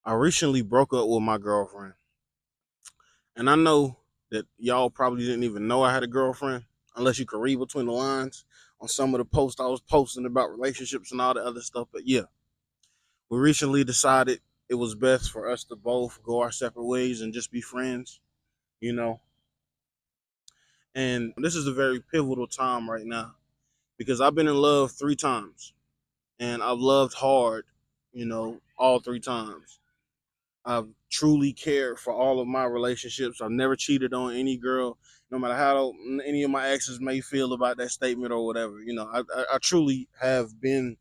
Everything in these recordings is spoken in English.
I recently broke up with my girlfriend, and I know that y'all probably didn't even know I had a girlfriend unless you could read between the lines on some of the posts I was posting about relationships and all the other stuff. But yeah, we recently decided it was best for us to both go our separate ways and just be friends, you know. And this is a very pivotal time right now because I've been in love 3 times and I've loved hard, all 3 times. I've truly cared for all of my relationships. I've never cheated on any girl, no matter how any of my exes may feel about that statement or whatever. I truly have been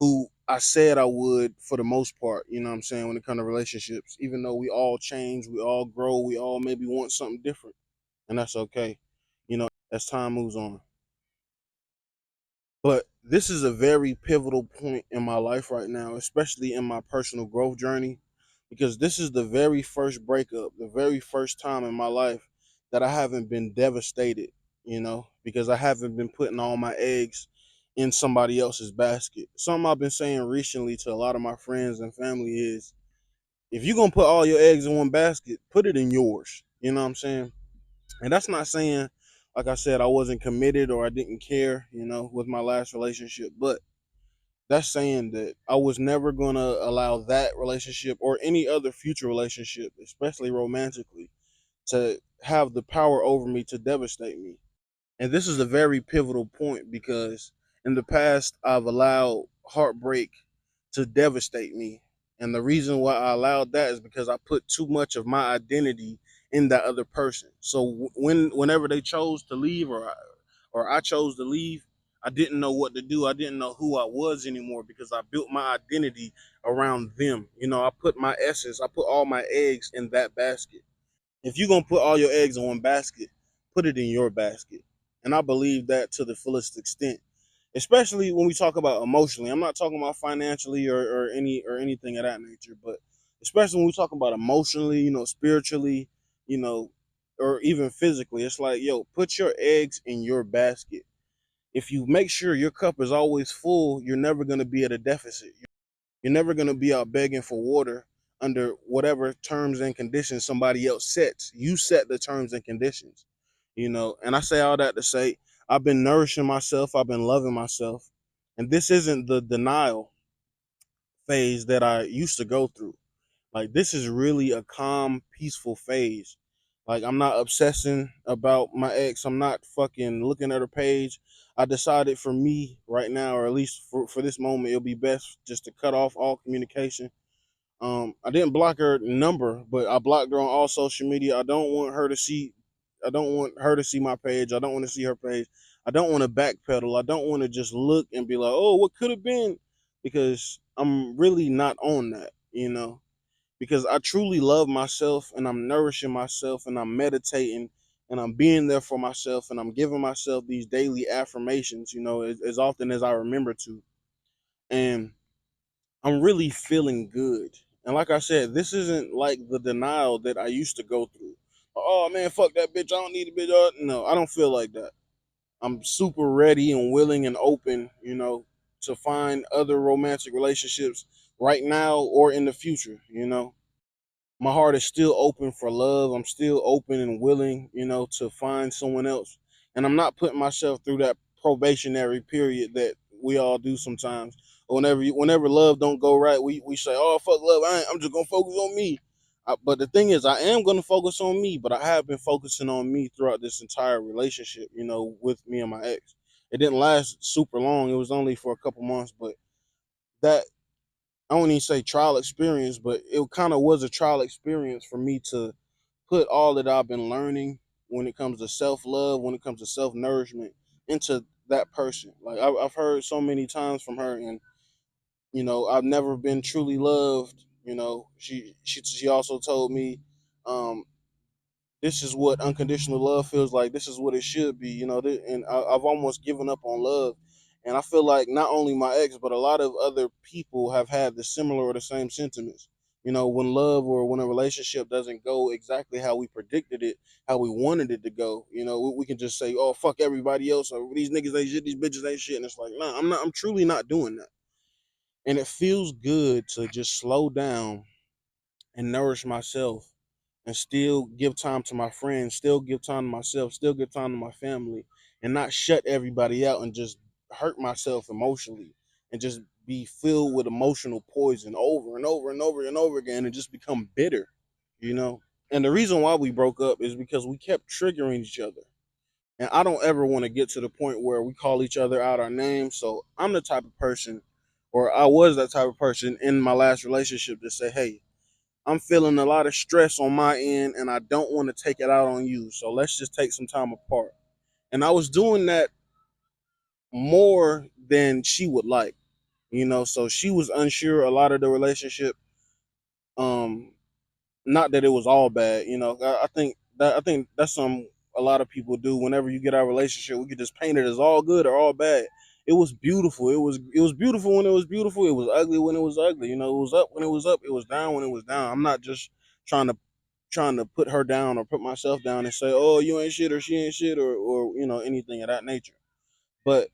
who I said I would for the most part. You know what I'm saying, when it comes to relationships, even though we all change, we all grow, we all maybe want something different, and that's okay. As time moves on. But this is a very pivotal point in my life right now, especially in my personal growth journey, because this is the very first breakup, the very first time in my life that I haven't been devastated, because I haven't been putting all my eggs in somebody else's basket. Something I've been saying recently to a lot of my friends and family is if you're going to put all your eggs in one basket, put it in yours. You know what I'm saying? And that's not saying, like I said, I wasn't committed or I didn't care, with my last relationship, but that's saying that I was never going to allow that relationship or any other future relationship, especially romantically, to have the power over me to devastate me. And this is a very pivotal point because in the past, I've allowed heartbreak to devastate me. And the reason why I allowed that is because I put too much of my identity in that other person. So whenever they chose to leave or I chose to leave, I didn't know what to do. I didn't know who I was anymore because I built my identity around them. I put my essence, I put all my eggs in that basket. If you're gonna put all your eggs in one basket, put it in your basket. And I believe that to the fullest extent. Especially when we talk about emotionally. I'm not talking about financially or anything of that nature, but especially when we talk about emotionally, spiritually, you know, or even physically. It's like, yo, put your eggs in your basket. If you make sure your cup is always full, you're never gonna be at a deficit. You're never going to be out begging for water under whatever terms and conditions somebody else sets. You set the terms and conditions, And I say all that to say I've been nourishing myself, I've been loving myself. And this isn't the denial phase that I used to go through. Like, this is really a calm, peaceful phase. Like, I'm not obsessing about my ex. I'm not fucking looking at her page. I decided for me right now, or at least for this moment, it'll be best just to cut off all communication. I didn't block her number, but I blocked her on all social media. I don't want her to see my page. I don't want to see her page. I don't want to backpedal. I don't want to just look and be like, oh, what could have been? Because I'm really not on that. Because I truly love myself and I'm nourishing myself and I'm meditating and I'm being there for myself and I'm giving myself these daily affirmations, as often as I remember to. And I'm really feeling good. And like I said, this isn't like the denial that I used to go through. Oh man, fuck that bitch. I don't need a bitch. No, I don't feel like that. I'm super ready and willing and open, to find other romantic relationships right now or in the future. My heart is still open for love. I'm still open and willing, to find someone else. And I'm not putting myself through that probationary period that we all do sometimes. Whenever love don't go right, we say, "Oh fuck love, I'm just gonna focus on me." But the thing is, I am gonna focus on me. But I have been focusing on me throughout this entire relationship, with me and my ex. It didn't last super long. It was only for a couple months, but that I don't even say trial experience, but it kind of was a trial experience for me to put all that I've been learning when it comes to self love, when it comes to self nourishment, into that person. Like I've heard so many times from her, and I've never been truly loved. She also told me, um, this is what unconditional love feels like. This is what it should be. And I've almost given up on love. And I feel like not only my ex, but a lot of other people have had the similar or the same sentiments. When love or when a relationship doesn't go exactly how we predicted it, how we wanted it to go, we can just say, "Oh, fuck everybody else," or "These niggas ain't shit, these bitches ain't shit," and it's like, nah, I'm truly not doing that. And it feels good to just slow down and nourish myself and still give time to my friends, still give time to myself, still give time to my family, and not shut everybody out and just hurt myself emotionally and just be filled with emotional poison over and over and over and over again and just become bitter, you know? And the reason why we broke up is because we kept triggering each other. And I don't ever want to get to the point where we call each other out our names. So I'm the type of person, or I was that type of person in my last relationship to say, hey, I'm feeling a lot of stress on my end and I don't want to take it out on you. So let's just take some time apart. And I was doing that more than she would like, so she was unsure a lot of the relationship. Um, Not that it was all bad, I think that's some a lot of people do. Whenever you get our relationship, we could just paint it as all good or all bad. It was beautiful. It was beautiful when it was beautiful. It was ugly when it was ugly. It was up when it was up. It was down when it was down. I'm not just trying to trying to put her down or put myself down and say, "Oh, you ain't shit" or "she ain't shit" or anything of that nature. But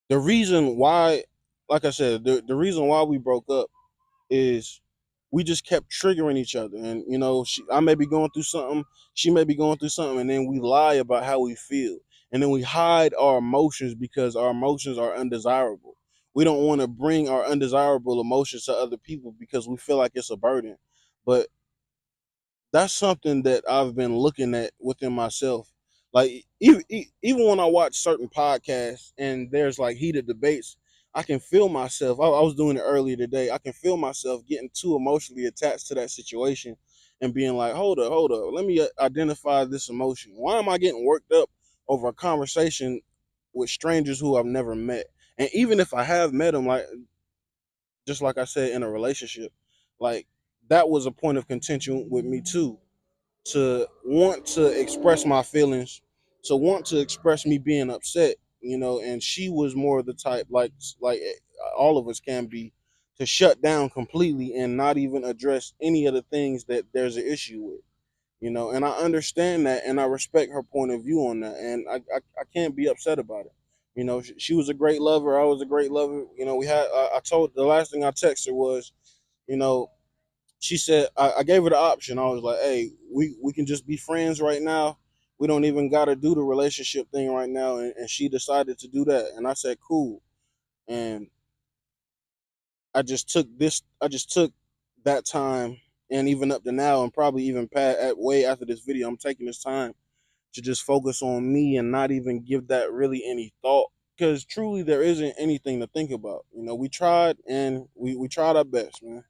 the reason why, like I said, the reason why we broke up is we just kept triggering each other. And I may be going through something, she may be going through something, and then we lie about how we feel, and then we hide our emotions because our emotions are undesirable. We don't want to bring our undesirable emotions to other people because we feel like it's a burden. But that's something that I've been looking at within myself. Like even when I watch certain podcasts and there's like heated debates, I can feel myself. I was doing it earlier today. I can feel myself getting too emotionally attached to that situation and being like, hold up, let me identify this emotion. Why am I getting worked up over a conversation with strangers who I've never met? And even if I have met them, like just like I said in a relationship, like that was a point of contention with me too, to want to express my feelings, to want to express me being upset, and she was more of the type like all of us can be, to shut down completely and not even address any of the things that there's an issue with. And I understand that and I respect her point of view on that, and I can't be upset about it. She was a great lover, I was a great lover. We had I told the last thing I texted her was, you know she said, I gave her the option. I was like, hey, we can just be friends right now. We don't even got to do the relationship thing right now. And she decided to do that. And I said, cool. And I just took that time, and even up to now, and probably even way after this video, I'm taking this time to just focus on me and not even give that really any thought. Because truly, there isn't anything to think about. We tried and we tried our best, man.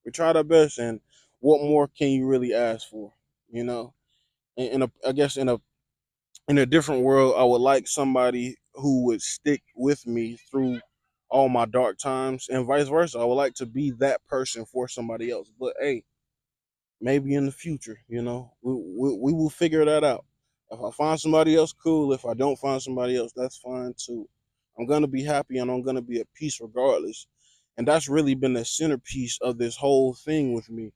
We tried our best, and what more can you really ask for? You know, I guess in a different world, I would like somebody who would stick with me through all my dark times, and vice versa. I would like to be that person for somebody else. But hey, maybe in the future, we will figure that out. If I find somebody else, cool. If I don't find somebody else, that's fine too. I'm gonna be happy and I'm gonna be at peace regardless. And that's really been the centerpiece of this whole thing with me,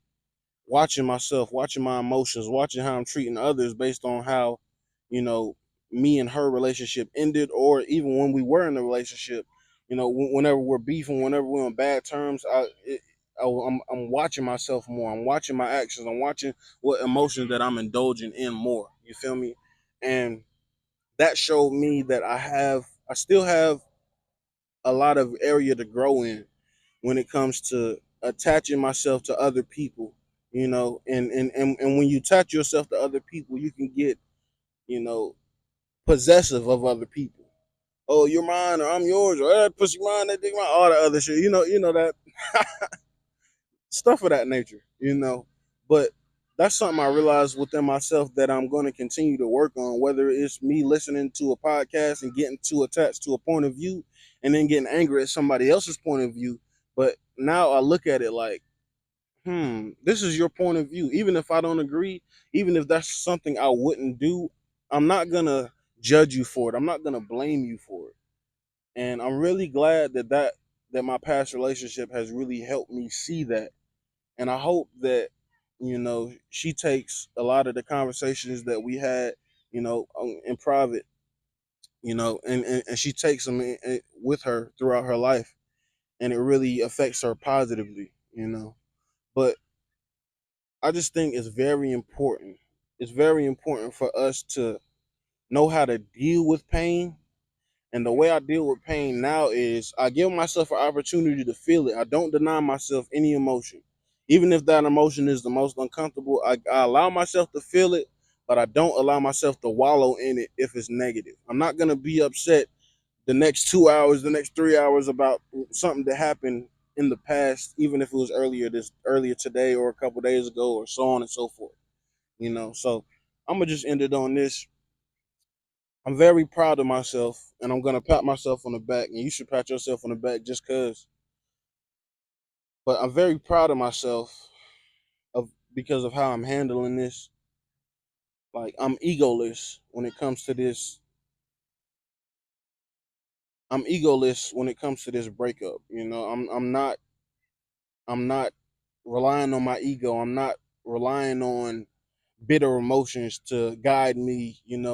watching myself, watching my emotions, watching how I'm treating others based on how, you know, me and her relationship ended, or even when we were in a relationship. Whenever we're beefing, whenever we're on bad terms, I'm watching myself more. I'm watching my actions. I'm watching what emotions that I'm indulging in more. You feel me? And that showed me that I still have a lot of area to grow in when it comes to attaching myself to other people. And when you attach yourself to other people, you can get, you know possessive of other people. Oh, you're mine, or I'm yours, or that pussy mine, that dick mine, all the other shit. That stuff of that nature. But that's something I realized within myself that I'm going to continue to work on. Whether it's me listening to a podcast and getting too attached to a point of view, and then getting angry at somebody else's point of view. But now I look at it like, this is your point of view. Even if I don't agree, even if that's something I wouldn't do, I'm not gonna judge you for it. I'm not gonna blame you for it. And I'm really glad that my past relationship has really helped me see that. And I hope that, she takes a lot of the conversations that we had, in private, and she takes them with her throughout her life, and it really affects her positively. But I just think it's very important. It's very important for us to know how to deal with pain. And the way I deal with pain now is I give myself an opportunity to feel it. I don't deny myself any emotion. Even if that emotion is the most uncomfortable, I allow myself to feel it, but I don't allow myself to wallow in it if it's negative. I'm not going to be upset the next 2 hours, the next 3 hours about something that happened in the past, even if it was earlier today or a couple days ago or so on and so forth. So I'm gonna just end it on this. I'm very proud of myself, and I'm gonna pat myself on the back, and you should pat yourself on the back just cause. But I'm very proud of myself of because of how I'm handling this. Like I'm egoless when it comes to this. I'm egoless when it comes to this breakup. I'm not relying on my ego. I'm not relying on bitter emotions to guide me, and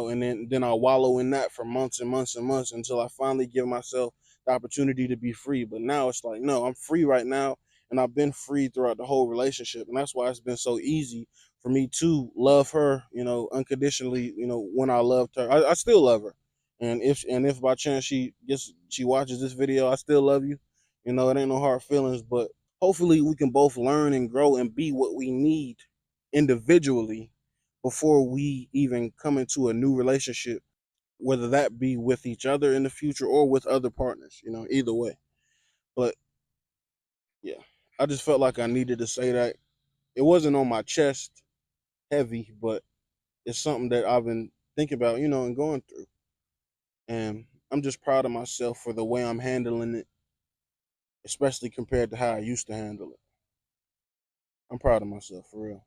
then I wallow in that for months and months and months until I finally give myself the opportunity to be free. But now it's like, no, I'm free right now, and I've been free throughout the whole relationship, and that's why it's been so easy for me to love her, unconditionally. When I loved her, I still love her, and if by chance she watches this video, I still love you. It ain't no hard feelings, but hopefully we can both learn and grow and be what we need individually before we even come into a new relationship, whether that be with each other in the future or with other partners, either way. But yeah, I just felt like I needed to say that. It wasn't on my chest heavy, but it's something that I've been thinking about, and going through. And I'm just proud of myself for the way I'm handling it, especially compared to how I used to handle it. I'm proud of myself for real.